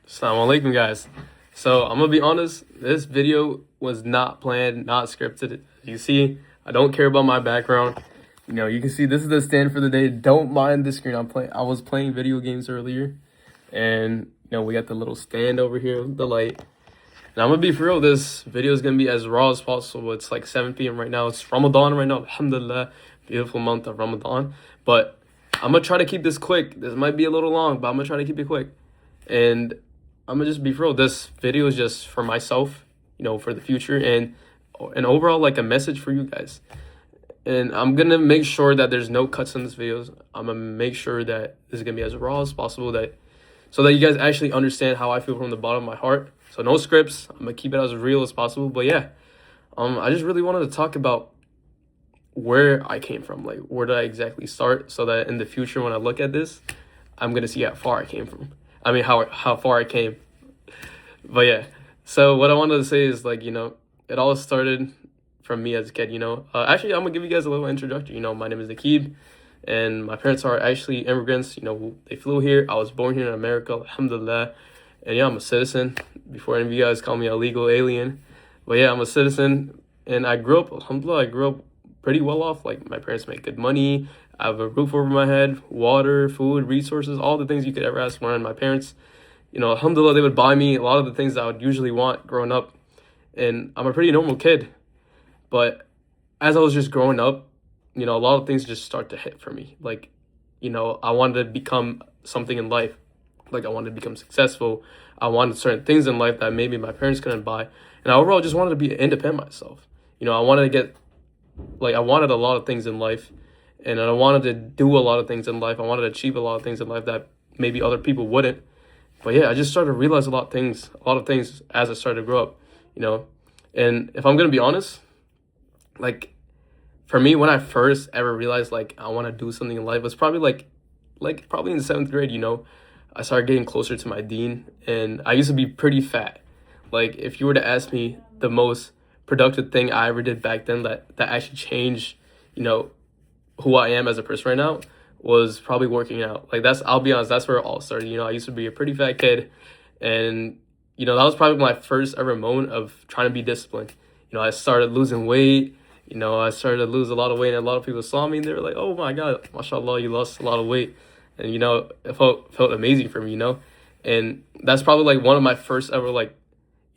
Assalamu alaikum, guys. So I'm gonna be honest, this video was not planned, not scripted. You see, I don't care about my background. You can see this is the stand for the day. Don't mind the screen. I was playing video games earlier, and we got the little stand over here, the light. And I'm gonna be for real. This video is gonna be as raw as possible. It's like 7 p.m. right now. It's Ramadan right now. Alhamdulillah, beautiful month of Ramadan. But I'm gonna try to keep this quick. This might be a little long, but I'm gonna try to keep it quick. And I'm gonna just be real. This video is just for myself, for the future, and overall like a message for you guys. And I'm gonna make sure that there's no cuts in this videos. I'm gonna make sure that this is gonna be as raw as possible, so that you guys actually understand how I feel from the bottom of my heart. So no scripts. I'm gonna keep it as real as possible. But yeah, I just really wanted to talk about where I came from, like where did I exactly start, so that in the future when I look at this, I'm gonna see how far I came from. I mean, how far I came. But yeah, so what I wanted to say is it all started from me as a kid. Actually, I'm gonna give you guys a little introduction. My name is Nakib, and my parents are actually immigrants. They flew here. I was born here in America, alhamdulillah. And yeah, I'm a citizen. Before any of you guys call me a legal alien, but yeah, I'm a citizen, and I grew up, alhamdulillah. I grew up pretty well off. Like, my parents make good money. I have a roof over my head, water, food, resources, all the things you could ever ask for. And my parents, alhamdulillah, they would buy me a lot of the things that I would usually want growing up. And I'm a pretty normal kid. But as I was just growing up, a lot of things just start to hit for me. Like, I wanted to become something in life. Like, I wanted to become successful. I wanted certain things in life that maybe my parents couldn't buy. And I overall just wanted to be independent myself. I wanted to get, I wanted a lot of things in life. And I wanted to do a lot of things in life. I wanted to achieve a lot of things in life that maybe other people wouldn't. But yeah, I just started to realize a lot of things as I started to grow up, And if I'm going to be honest, for me, when I first ever realized, I want to do something in life, it was probably probably in 7th grade, I started getting closer to my deen. And I used to be pretty fat. If you were to ask me the most productive thing I ever did back then that actually changed, who I am as a person right now, was probably working out. I'll be honest, that's where it all started. I used to be a pretty fat kid, and that was probably my first ever moment of trying to be disciplined. I started losing weight. I started to lose a lot of weight, and a lot of people saw me and they were like, "Oh my God, mashallah, you lost a lot of weight." And it felt amazing for me, And that's probably one of my first ever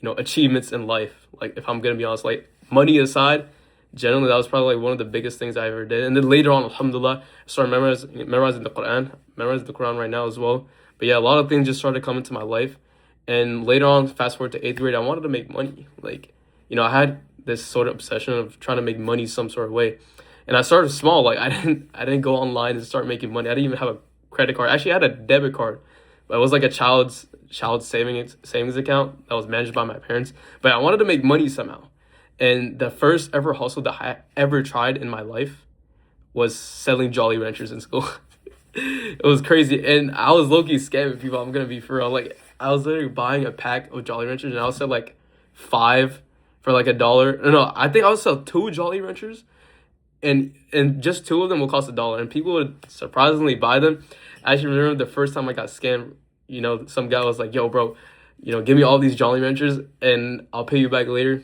achievements in life. If I'm gonna be honest, money aside, generally that was probably one of the biggest things I ever did. And then later on, alhamdulillah, I started memorizing the Quran. Memorizing the Quran right now as well. But yeah, a lot of things just started coming to my life. And later on, fast forward to 8th grade, I wanted to make money. I had this sort of obsession of trying to make money some sort of way. And I started small. I didn't go online and start making money. I didn't even have a credit card. Actually, I had a debit card, but it was a child's savings account that was managed by my parents. But I wanted to make money somehow. And the first ever hustle that I ever tried in my life was selling Jolly Ranchers in school. It was crazy. And I was low-key scamming people. I'm going to be for real. I was literally buying a pack of Jolly Ranchers, and I would sell 5 for $1. No, I think I would sell 2 Jolly Ranchers, and just 2 of them will cost $1. And people would surprisingly buy them. I actually remember the first time I got scammed, some guy was like, "Yo, bro, give me all these Jolly Ranchers, and I'll pay you back later."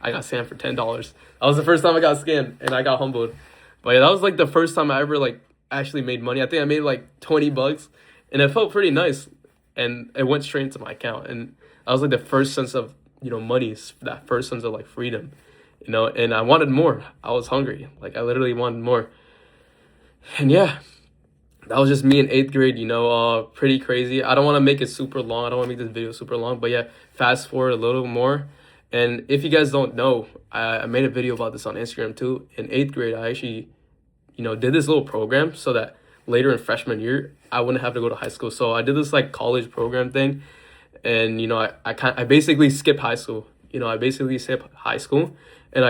I got scammed for $10. That was the first time I got scammed, and I got humbled. But yeah, that was the first time I ever actually made money. I think I made $20, and it felt pretty nice, and it went straight into my account. And that was the first sense of money, that first sense of freedom, And I wanted more. I was hungry. I literally wanted more. And yeah, that was just me in 8th grade. Pretty crazy. I don't want to make it super long. I don't want to make this video super long. But yeah, fast forward a little more. And if you guys don't know, I made a video about this on Instagram too. In 8th grade, I actually, did this little program so that later in freshman year, I wouldn't have to go to high school. So I did this college program thing. And, I basically skipped high school. And I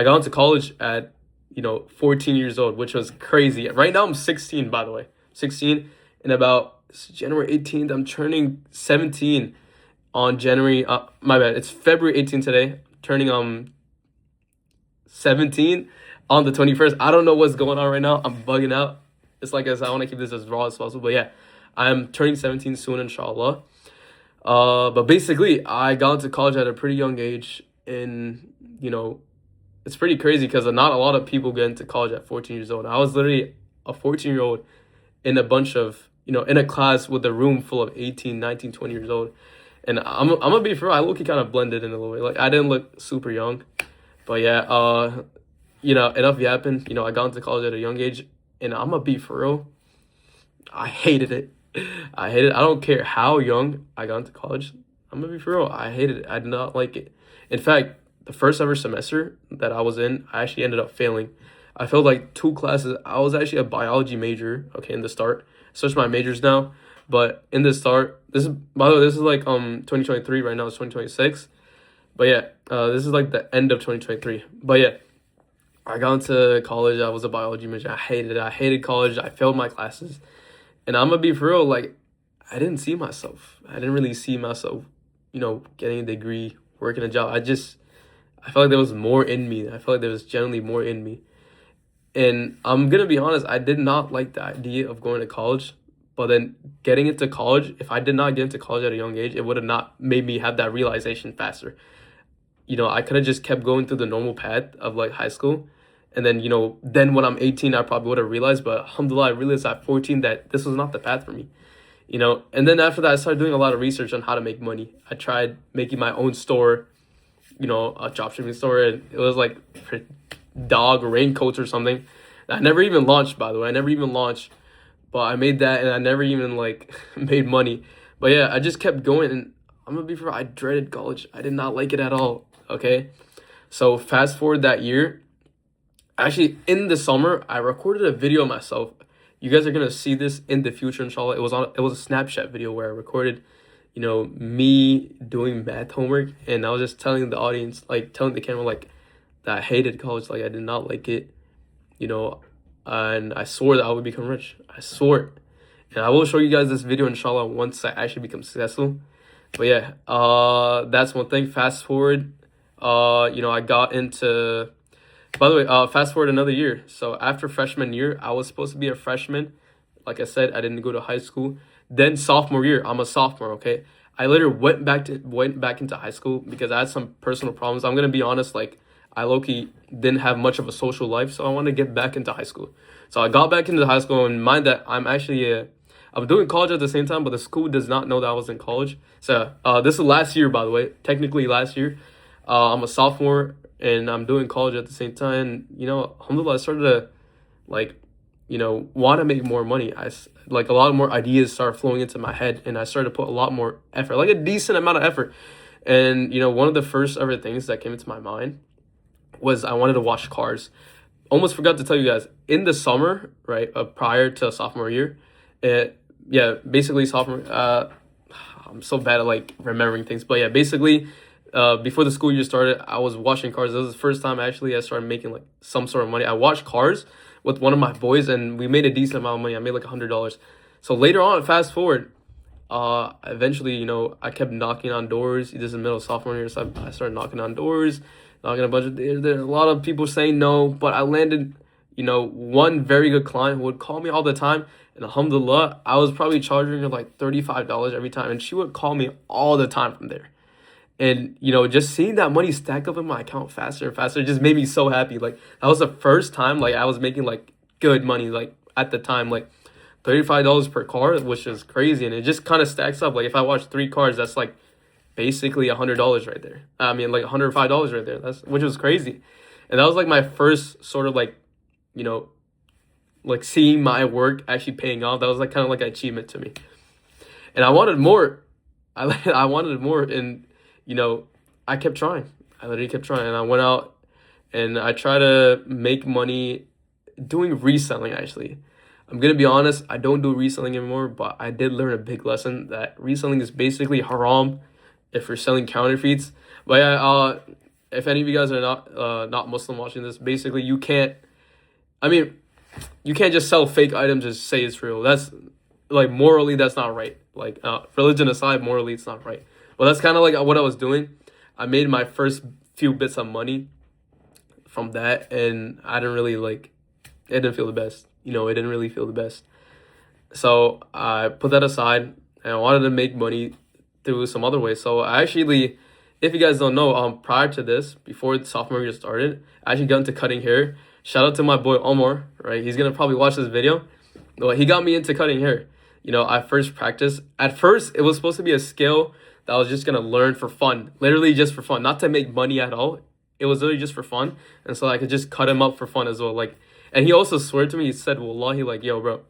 got into college at, 14 years old, which was crazy. Right now I'm 16, by the way. 16. And about January 18th, I'm turning 17 on January. My bad. It's February 18th today. Turning 17 on the 21st. I don't know what's going on right now. I'm bugging out. It's I want to keep this as raw as possible. But yeah, I'm turning 17 soon, inshallah. But basically, I got into college at a pretty young age, and you know, it's pretty crazy because not a lot of people get into college at 14 years old. I was literally a 14-year-old in a bunch of, in a class with a room full of 18, 19, 20 years old. And I'm gonna be for real, I look kind of blended in a little way. Like I didn't look super young, but yeah, enough yapping. I got into college at a young age, and I'm gonna be for real. I hated it. I hated it. I don't care how young I got into college. I'm gonna be for real. I hated it. I did not like it. In fact, the first ever semester that I was in, I actually ended up failing. I failed like two classes. I was actually a biology major, okay, in the start. Switched my majors now. But in the start, this is, by the way, this is like 2023. Right now it's 2026. But yeah, this is like the end of 2023. But yeah, I got into college. I was a biology major. I hated it. I hated college. I failed my classes. And I'm gonna be for real, like, I didn't see myself. I didn't really see myself, getting a degree, working a job. I felt like there was more in me. I felt like there was generally more in me. And I'm gonna be honest, I did not like the idea of going to college. But then getting into college, if I did not get into college at a young age, it would have not made me have that realization faster. I could have just kept going through the normal path of like high school. And then, then when I'm 18, I probably would have realized. But alhamdulillah, I realized at 14 that this was not the path for me. And then after that, I started doing a lot of research on how to make money. I tried making my own store, a dropshipping store. And it was like for dog raincoats or something. I never even launched, by the way. I never even launched. But I made that and I never even like made money. But yeah, I just kept going, and I'm gonna be for real, I dreaded college. I did not like it at all. Okay. So fast forward that year. Actually, in the summer, I recorded a video of myself. You guys are gonna see this in the future, inshallah. It was a Snapchat video where I recorded, me doing math homework, and I was just telling the audience, like telling the camera, like that I hated college, like I did not like it, you know, and I swore that I would become rich. I swore it. And I will show you guys this video, inshallah, once I actually become successful. But yeah, that's one thing. Fast forward, I got into, by the way, fast forward another year. So after freshman year, I was supposed to be a freshman. Like I said, I didn't go to high school. Then sophomore year, I'm a sophomore, okay? I literally went back into high school because I had some personal problems. I'm gonna be honest, like I low-key didn't have much of a social life, so I wanted to get back into high school. So I got back into high school, and mind that I'm doing college at the same time, but the school does not know that I was in college. So this is last year, by the way, technically last year. I'm a sophomore, and I'm doing college at the same time. Alhamdulillah, I started to, want to make more money. A lot more ideas started flowing into my head, and I started to put a lot more effort, like a decent amount of effort. And, one of the first ever things that came into my mind was I wanted to wash cars. Almost forgot to tell you guys, in the summer, right, prior to sophomore year, basically sophomore, I'm so bad at, remembering things. But, yeah, basically, before the school year started, I was washing cars. This was the first time, actually, I started making, some sort of money. I washed cars with one of my boys, and we made a decent amount of money. I made, $100. So, later on, fast forward, eventually, I kept knocking on doors. This is the middle of sophomore year, so I started knocking on doors, knocking a bunch of, there are a lot of people saying no, but I landed, one very good client who would call me all the time. And alhamdulillah, I was probably charging her $35 every time, and she would call me all the time from there. And, just seeing that money stack up in my account faster and faster just made me so happy. That was the first time, I was making, good money, at the time, $35 per car, which is crazy. And it just kind of stacks up. If I watch 3 cars, that's, basically $100 right there. I mean, $105 right there. Which was crazy. And that was, my first sort of, seeing my work actually paying off. That was, kind of an achievement to me. And I wanted more. I wanted more, and I kept trying. I literally kept trying, and I went out and I tried to make money doing reselling. Actually, I'm gonna be honest, I don't do reselling anymore, but I did learn a big lesson that reselling is basically haram if you're selling counterfeits. But yeah, if any of you guys are not Muslim watching this, basically you can't just sell fake items and say it's real. That's morally, that's not right. Religion aside, morally it's not right. Well, that's kind of what I was doing. I made my first few bits of money from that, and I didn't really it didn't feel the best. It didn't really feel the best. So I put that aside, and I wanted to make money through some other ways. So I actually, if you guys don't know, prior to this, before the sophomore year started, I actually got into cutting hair. Shout out to my boy Omar, right? He's gonna probably watch this video. Well, he got me into cutting hair. I first practiced. At first, it was supposed to be a skill that I was just gonna learn for fun, literally just for fun, not to make money at all. It was literally just for fun, and so I could just cut him up for fun as well. Like, and he also swore to me. He said, "Wallahi, like, yo, bro,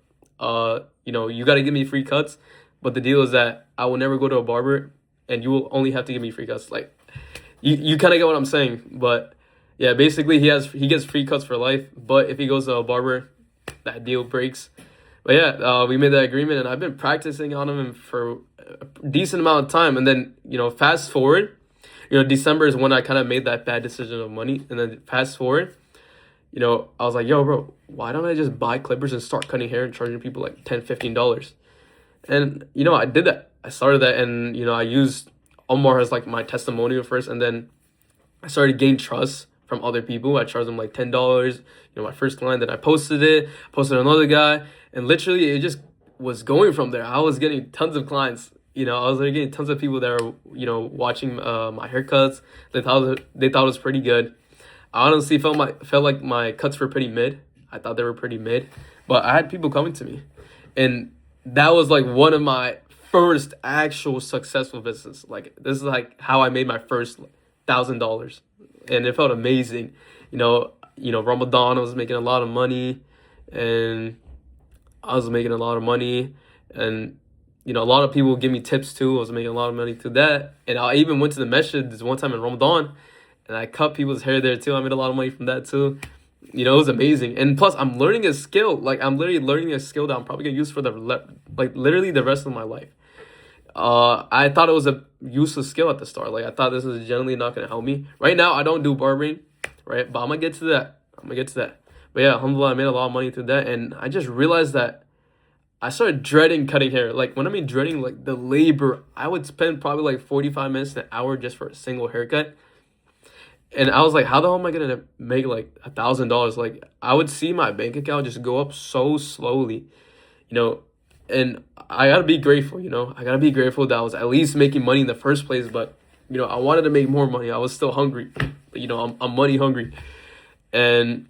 you gotta give me free cuts, but the deal is that I will never go to a barber, and you will only have to give me free cuts." Like, you kind of get what I'm saying, but yeah, basically he gets free cuts for life. But if he goes to a barber, that deal breaks. But yeah, we made that agreement, and I've been practicing on him for a decent amount of time. And then fast forward, December is when I kind of made that bad decision of money, and then fast forward. I was like, yo, bro, why don't I just buy clippers and start cutting hair and charging people like $10, $15? And, I did that. I started that, and, I used Omar as like my testimonial first, and then I started to gain trust from other people. I charged them like $10, my first client. Then I posted another guy, and literally it just was going from there. I was getting tons of clients. I was getting tons of people that are, watching my haircuts. They thought it was pretty good. I honestly felt like my cuts were pretty mid. I thought they were pretty mid, but I had people coming to me, and that was like one of my first actual successful business. Like, this is like how I made my first $1,000, and it felt amazing. Ramadan, I was making a lot of money, and a lot of people give me tips too. I was making a lot of money through that, and I even went to the masjid this one time in Ramadan, and I cut people's hair there too. I made a lot of money from that too. It was amazing. And plus, I'm learning a skill. Like, I'm literally learning a skill that I'm probably gonna use for literally the rest of my life. I thought it was a useless skill at the start. Like, I thought this was generally not gonna help me. Right now, I don't do barbering, right? But I'm gonna get to that. But yeah, alhamdulillah, I made a lot of money through that, and I just realized that I started dreading cutting hair. Like, when I mean dreading, like the labor, I would spend probably like 45 minutes to an hour just for a single haircut. And I was like, how the hell am I gonna make like $1,000? Like, I would see my bank account just go up so slowly, and I gotta be grateful, I gotta be grateful that I was at least making money in the first place. But, I wanted to make more money. I was still hungry, but, I'm money hungry. And,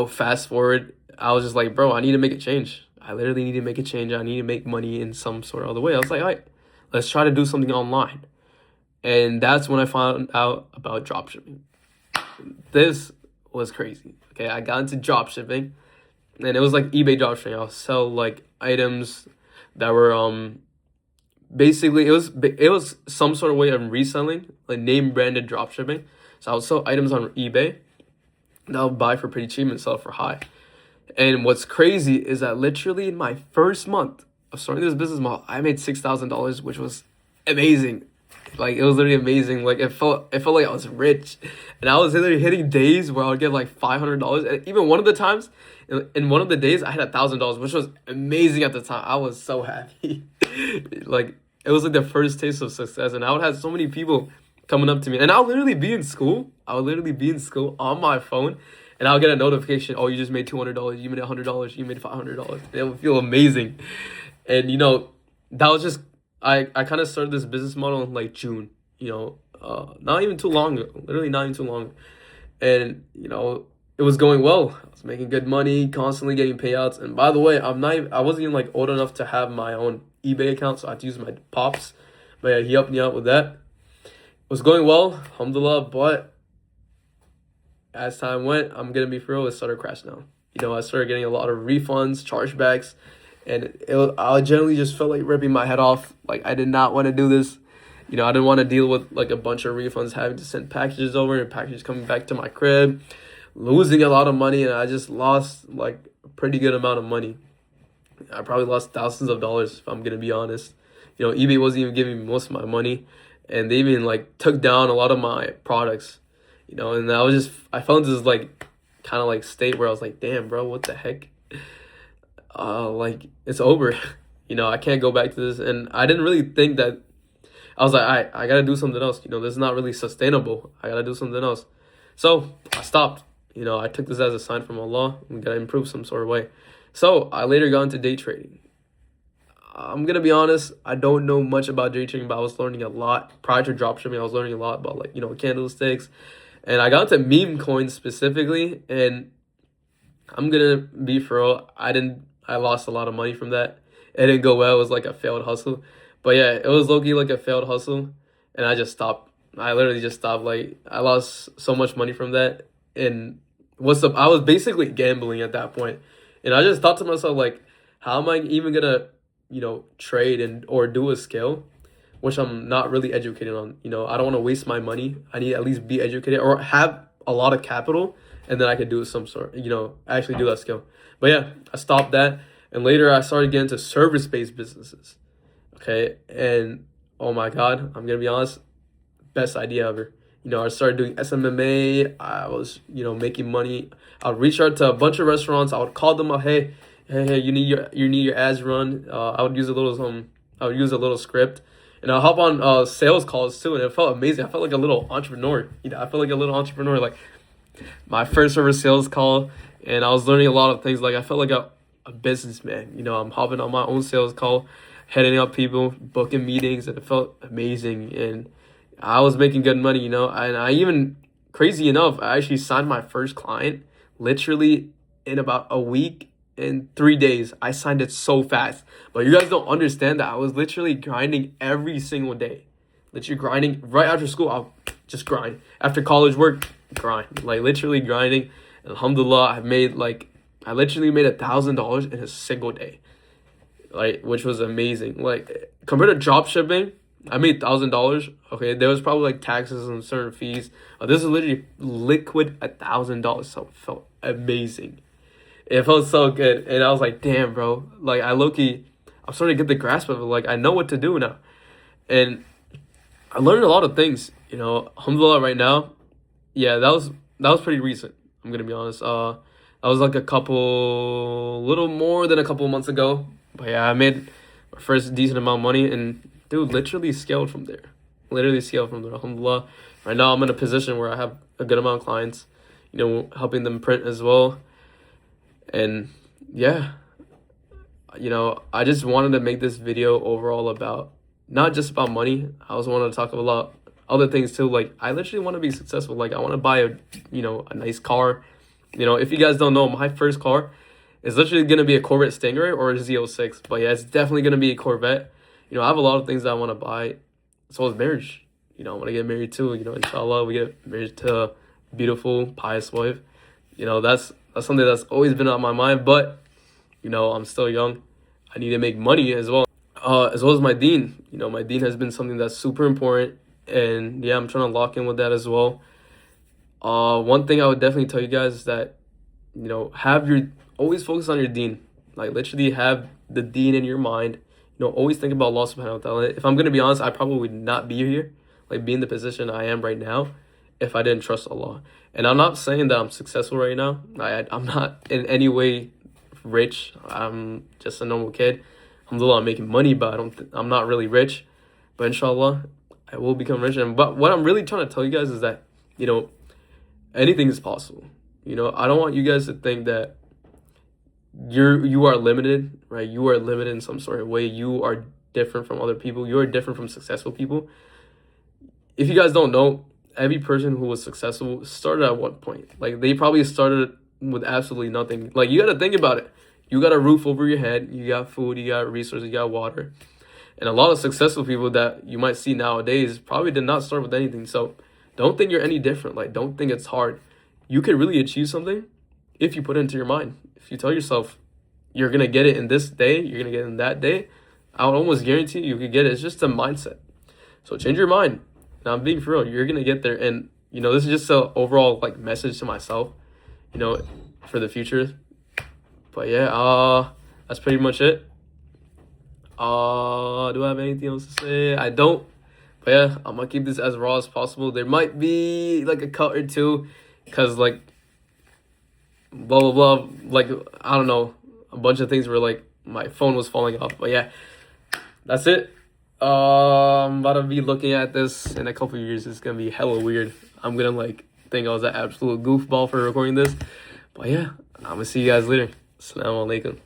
fast forward, I was just like, bro, I need to make a change. I literally need to make a change. I need to make money in some sort of other way. I was like, all right, let's try to do something online. And that's when I found out about dropshipping. This was crazy. Okay, I got into dropshipping, and it was like eBay dropshipping. I'll sell like items that were basically it was some sort of way of reselling, like name branded dropshipping. So I would sell items on eBay that I'll buy for pretty cheap and sell for high. And what's crazy is that literally in my first month of starting this business model, I made $6,000, which was amazing. Like, it was literally amazing. Like, it felt like I was rich, and I was literally hitting days where I would get like $500. And even one of the times, in one of the days, I had $1,000, which was amazing at the time. I was so happy. Like, it was like the first taste of success, and I would have so many people coming up to me, and I'll literally be in school. On my phone, and I'll get a notification. Oh, you just made $200. You made $100. You made $500. It would feel amazing, and that was just. I kind of started this business model in like June, not even too long ago, literally not even too long. And, it was going well. I was making good money, constantly getting payouts. And by the way, I wasn't even like old enough to have my own eBay account, so I had to use my pops. But yeah, he helped me out with that. It was going well, alhamdulillah, but as time went, I'm going to be for real, it started crashing down. I started getting a lot of refunds, chargebacks. And I generally just felt like ripping my head off. Like, I did not want to do this. I didn't want to deal with like a bunch of refunds, having to send packages over and packages coming back to my crib, losing a lot of money. And I just lost like a pretty good amount of money. I probably lost thousands of dollars, if I'm going to be honest. eBay wasn't even giving me most of my money. And they even like took down a lot of my products, and I fell into this like kind of like state where I was like, damn, bro, what the heck? Like, it's over. I can't go back to this. And I didn't really think that. I was like, I gotta do something else. This is not really sustainable. I gotta do something else. So I stopped. I took this as a sign from Allah. We gotta improve some sort of way. So I later got into day trading. I'm gonna be honest, I don't know much about day trading, but I was learning a lot prior to dropshipping. I was learning a lot about, like, candlesticks, and I got into meme coins specifically. And I'm gonna be for real, I lost a lot of money from that. It didn't go well. It was like a failed hustle. But yeah, it was low-key like a failed hustle, and I just stopped. I literally just stopped. Like, I lost so much money from that, and what's up? I was basically gambling at that point, and I just thought to myself, like, how am I even gonna, trade and or do a skill, which I'm not really educated on. I don't want to waste my money. I need to at least be educated or have a lot of capital, and then I could do some sort, actually do that skill. But yeah, I stopped that, and later I started getting into service-based businesses. Okay, and oh my God, I'm gonna be honest, best idea ever. I started doing SMMA. I was, making money. I would reach out to a bunch of restaurants. I would call them up, hey, you need your ads run. I would use a little script, and I'll hop on sales calls too, and it felt amazing. I felt like a little entrepreneur. I felt like a little entrepreneur. Like, my first ever sales call, and I was learning a lot of things. Like, I felt like a businessman. I'm hopping on my own sales call, heading up people, booking meetings, and it felt amazing. And I was making good money, and I even, crazy enough, I actually signed my first client literally in about a week and 3 days. I signed it so fast. But you guys don't understand that I was literally grinding every single day. Literally grinding right after school. I'll just grind. After college work, grind. Like, literally grinding. And alhamdulillah, I literally made $1,000 in a single day. Like, which was amazing. Like, compared to drop shipping, I made $1,000. Okay, there was probably like taxes and certain fees. This is literally liquid $1,000. So it felt amazing. It felt so good, and I was like, damn, bro. Like, I'm starting to get the grasp of it. Like, I know what to do now, and I learned a lot of things. Alhamdulillah, right now, yeah, that was pretty recent. I'm gonna be honest. That was like little more than a couple months ago. But yeah, I made my first decent amount of money, and dude, literally scaled from there. Literally scaled from there. Alhamdulillah. Right now, I'm in a position where I have a good amount of clients. Helping them print as well. And yeah, I just wanted to make this video overall about not just about money. I also wanted to talk about other things too. Like, I literally want to be successful. Like, I want to buy a nice car. If you guys don't know, my first car is literally going to be a Corvette Stingray or a Z06. But yeah, it's definitely going to be a Corvette. I have a lot of things that I want to buy. So is marriage. I want to get married too. Inshallah, we get married to a beautiful, pious wife. That's something that's always been on my mind. But, I'm still young. I need to make money as well. As well as my deen. My deen has been something that's super important. And yeah, I'm trying to lock in with that as well. One thing I would definitely tell you guys is that, always focus on your deen. Like, literally have the deen in your mind. Always think about Allah subhanahu wa ta'ala. If I'm going to be honest, I probably would not be here, like, be in the position I am right now, if I didn't trust Allah. And I'm not saying that I'm successful right now. I'm not in any way rich. I'm just a normal kid. Alhamdulillah, I'm making money, but I'm not really rich. But inshallah, I will become rich. But what I'm really trying to tell you guys is that, anything is possible. I don't want you guys to think that you are limited, right? You are limited in some sort of way. You are different from other people. You are different from successful people. If you guys don't know, every person who was successful started at one point. Like, they probably started with absolutely nothing. Like, you got to think about it. You got a roof over your head. You got food. You got resources. You got water. And a lot of successful people that you might see nowadays probably did not start with anything. So don't think you're any different. Like, don't think it's hard. You could really achieve something if you put it into your mind. If you tell yourself you're going to get it in this day, you're going to get it in that day, I would almost guarantee you could get it. It's just a mindset. So change your mind. Now, I'm being for real. You're going to get there. And, this is just an overall, like, message to myself, for the future. But yeah, that's pretty much it. Do I have anything else to say? I don't. But yeah, I'm going to keep this as raw as possible. There might be, like, a cut or two. Because, like, blah, blah, blah. Like, I don't know. A bunch of things where, like, my phone was falling off. But yeah, that's it. I'm about to be looking at this in a couple of years. It's going to be hella weird. I'm going to, like, think I was an absolute goofball for recording this. But yeah, I'm going to see you guys later. Assalamu alaikum.